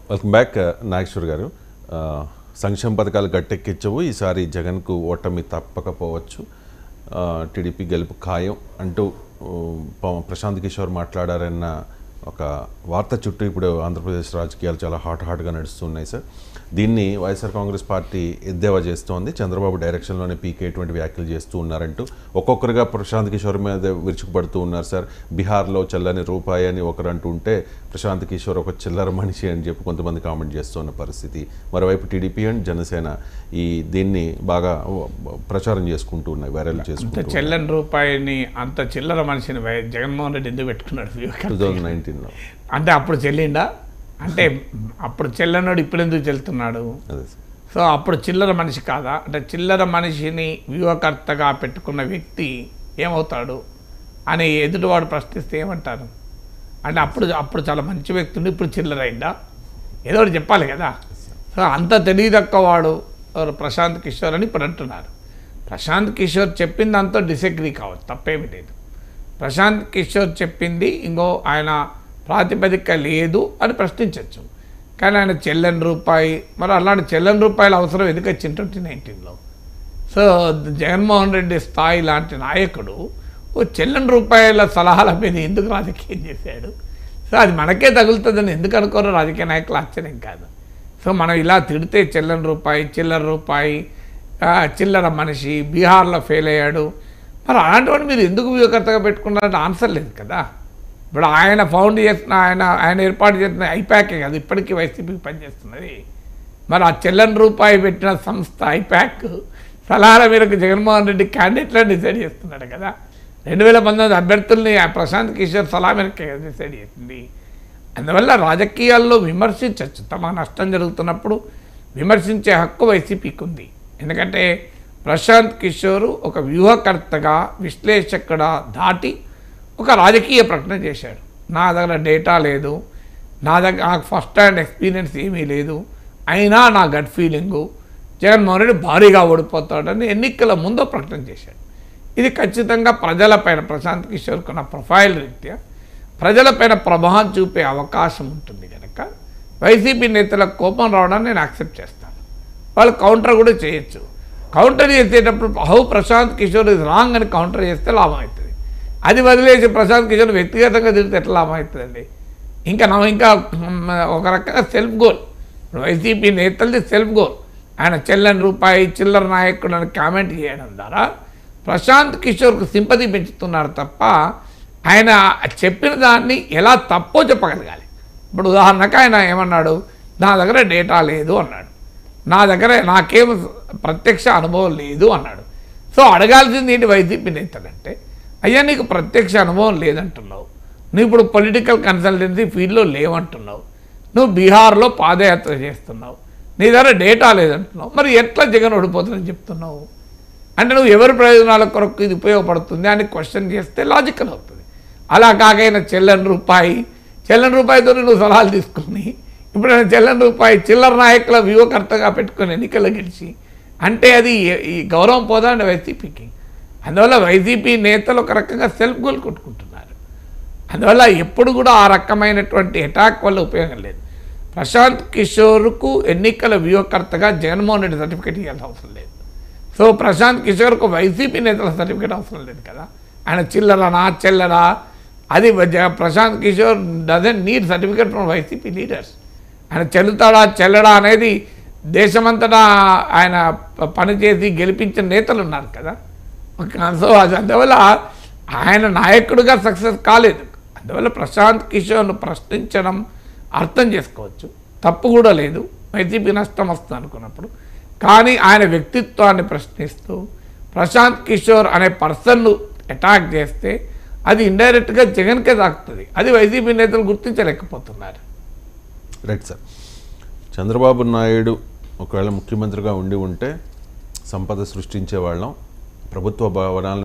Welcome back Nageshwar గారు. సంక్షేమ పథకాలు గట్టెక్కించవు, ఈసారి జగన్కు ఓటమి తప్పకపోవచ్చు, టీడీపీ గెలుపు ఖాయం అంటూ ప్రశాంత్ కిషోర్ మాట్లాడారన్న ఒక వార్త చుట్టూ ఇప్పుడు ఆంధ్రప్రదేశ్ రాజకీయాలు చాలా హాట్గా నడుస్తున్నాయి సార్. దీన్ని వైఎస్ఆర్ కాంగ్రెస్ పార్టీ ఎద్దేవా చేస్తోంది. చంద్రబాబు డైరెక్షన్లోనే పీకే ఎటువంటి వ్యాఖ్యలు చేస్తూ ఉన్నారంటూ ఒక్కొక్కరుగా ప్రశాంత్ కిషోర్ మీద విరుచుకుపడుతూ ఉన్నారు సార్. బీహార్లో చెల్లని రూపాయి అని ఒకరు అంటూ ఉంటే ప్రశాంత్ కిషోర్ ఒక చిల్లర మనిషి అని చెప్పి కొంతమంది కామెంట్ చేస్తున్న పరిస్థితి. మరోవైపు టీడీపీ అండ్ జనసేన దీన్ని బాగా ప్రచారం చేసుకుంటూ ఉన్నాయి, వైరల్ చేసుకుంటూ. చెల్లని రూపాయిని అంత చిల్లర మనిషిని జగన్మోహన్ రెడ్డి ఎందుకు పెట్టుకున్నాడు 2019లో? అంటే అప్పుడు చెల్లిండా? అంటే అప్పుడు చెల్లనోడు ఇప్పుడు ఎందుకు చెల్లుతున్నాడు? సో అప్పుడు చిల్లర మనిషి కాదా? అంటే చిల్లర మనిషిని వ్యూహకర్తగా పెట్టుకున్న వ్యక్తి ఏమవుతాడు అని ఎదుటివాడు ప్రశ్నిస్తే ఏమంటారు? అంటే అప్పుడు చాలా మంచి వ్యక్తి ఉండి ఇప్పుడు చిల్లర అయిందా? ఏదో ఒకటి చెప్పాలి కదా. సో అంత తెలియదక్కవాడు ప్రశాంత్ కిషోర్ అని ఇప్పుడు అంటున్నారు. ప్రశాంత్ కిషోర్ చెప్పింది అంతా డిసగ్రీ కావచ్చు, తప్పేమీ లేదు. ప్రశాంత్ కిషోర్ చెప్పింది ఇంకో ఆయన ప్రాతిపదిక లేదు అని ప్రశ్నించవచ్చు. కానీ ఆయన చెల్లని రూపాయి, మరి అలాంటి చెల్లని రూపాయల అవసరం ఎందుకు వచ్చింది 2019లో? సో జగన్మోహన్ రెడ్డి స్థాయి లాంటి నాయకుడు ఓ చెల్లని రూపాయల సలహాల మీద ఎందుకు రాజకీయం చేశాడు? సో అది మనకే తగులుతుందని ఎందుకు అనుకోరు రాజకీయ నాయకులు? ఆశ్చర్యం కాదు. సో మనం ఇలా తిడితే చెల్లని రూపాయి, చిల్లర రూపాయి, చిల్లర మనిషి, బీహార్లో ఫెయిల్ అయ్యాడు, మరి అలాంటి మీరు ఎందుకు వ్యూహకర్తగా పెట్టుకున్నారంటే ఆన్సర్ లేదు కదా. ఇప్పుడు ఆయన ఫౌండ్ చేసిన ఆయన ఏర్పాటు చేసిన ఐప్యాకే కదా ఇప్పటికీ వైసీపీకి పనిచేస్తున్నది. మరి ఆ చెల్లని రూపాయి పెట్టిన సంస్థ ఐప్యాక్ సలహాల మేరకు జగన్మోహన్ రెడ్డి క్యాండిడేట్లను డిసైడ్ చేస్తున్నాడు కదా. 2019 అభ్యర్థుల్ని ప్రశాంత్ కిషోర్ సలహా మేరకు డిసైడ్ చేసింది. అందువల్ల రాజకీయాల్లో విమర్శించవచ్చు, తమ నష్టం జరుగుతున్నప్పుడు విమర్శించే హక్కు వైసీపీకి ఉంది. ఎందుకంటే ప్రశాంత్ కిషోర్ ఒక వ్యూహకర్తగా, విశ్లేషకుడా దాటి ఒక రాజకీయ ప్రకటన చేశాడు. నా దగ్గర డేటా లేదు, నాకు ఫస్ట్ హ్యాండ్ ఎక్స్పీరియన్స్ ఏమీ లేదు, అయినా నా గట్ ఫీలింగు జగన్మోహన్ రెడ్డి భారీగా ఓడిపోతాడని ఎన్నికల ముందు ప్రకటన చేశాడు. ఇది ఖచ్చితంగా ప్రజలపైన ప్రశాంత్ కిషోర్కు ఉన్న ప్రొఫైల్ రీత్యా ప్రజలపైన ప్రభావం చూపే అవకాశం ఉంటుంది కనుక వైసీపీ నేతలకు కోపం రావడాన్ని నేను యాక్సెప్ట్ చేస్తాను. వాళ్ళు కౌంటర్ కూడా చేయొచ్చు. కౌంటర్ చేసేటప్పుడు హౌ ప్రశాంత్ కిషోర్ ఇది రాంగ్ అని కౌంటర్ చేస్తే లాభం అవుతుంది. అది వదిలేసి ప్రశాంత్ కిషోర్ వ్యక్తిగతంగా తిరిగితే ఎట్లా లాభం అవుతుందండి? ఇంకా ఒక రకంగా సెల్ఫ్ గోల్, వైసీపీ నేతలది సెల్ఫ్ గోల్. ఆయన చెల్లని రూపాయి, చిల్లర నాయకుడు అని కామెంట్ చేయడం ద్వారా ప్రశాంత్ కిషోర్కు సింపతి పెంచుతున్నారు తప్ప ఆయన చెప్పిన దాన్ని ఎలా తప్పో చెప్పగలగాలి. ఇప్పుడు ఉదాహరణకు ఆయన ఏమన్నాడు, నా దగ్గర డేటా లేదు అన్నాడు, నాకేం ప్రత్యక్ష అనుభవం లేదు అన్నాడు. సో అడగాల్సింది ఏంటి వైసీపీ నేతలంటే, అయ్యా నీకు ప్రత్యక్ష అనుభవం లేదంటున్నావు, నువ్వు ఇప్పుడు పొలిటికల్ కన్సల్టెన్సీ ఫీల్డ్లో లేవంటున్నావు, నువ్వు బీహార్లో పాదయాత్ర చేస్తున్నావు, నీ దగ్గర డేటా లేదంటున్నావు, మరి ఎట్లా జగన్ ఓడిపోతుందని చెప్తున్నావు? అంటే నువ్వు ఎవరి ప్రయోజనాల కొరకు ఇది ఉపయోగపడుతుంది అని క్వశ్చన్ చేస్తే లాజికల్ అవుతుంది. అలా కాకైనా చెల్లని రూపాయితో నువ్వు సలహాలు తీసుకొని ఇప్పుడు చెల్లని రూపాయి చిల్లర నాయకుల వ్యూహకర్తగా పెట్టుకొని ఎన్నికలు గెలిచి అంటే అది ఈ గౌరవం పోదండి వైసీపీకి. అందువల్ల వైసీపీ నేతలు ఒక రకంగా సెల్ఫ్ గోల్ కొట్టుకుంటున్నారు. అందువల్ల ఎప్పుడు కూడా ఆ రకమైనటువంటి అటాక్ వల్ల ఉపయోగం లేదు. ప్రశాంత్ కిషోర్కు ఎన్నికల వ్యూహకర్తగా జగన్మోహన్ రెడ్డి సర్టిఫికేట్ ఇవ్వాల్సిన అవసరం లేదు. సో ప్రశాంత్ కిషోర్కు వైసీపీ నేతల సర్టిఫికేట్ అవసరం లేదు కదా. ఆయన చెల్లరా అది Prashant Kishor doesn't need certificate from YCP leaders. ఆయన చెల్లడా అనేది దేశమంతటా ఆయన పనిచేసి గెలిపించిన నేతలు ఉన్నారు కదా. సో అందువల్ల ఆయన నాయకుడిగా సక్సెస్ కాలేదు. అందువల్ల ప్రశాంత్ కిషోర్ను ప్రశ్నించడం అర్థం చేసుకోవచ్చు, తప్పు కూడా లేదు, వైసీపీ నష్టం వస్తుంది అనుకున్నప్పుడు. కానీ ఆయన వ్యక్తిత్వాన్ని ప్రశ్నిస్తూ ప్రశాంత్ కిషోర్ అనే పర్సన్ను అటాక్ చేస్తే అది ఇండైరెక్ట్గా జగన్కే తాకుతుంది. అది వైసీపీ నేతలు గుర్తించలేకపోతున్నారు. Right sir. చంద్రబాబు నాయుడు ఒకవేళ ముఖ్యమంత్రిగా ఉండి ఉంటే సంపద సృష్టించే వాళ్ళం, ప్రభుత్వ భవనాలను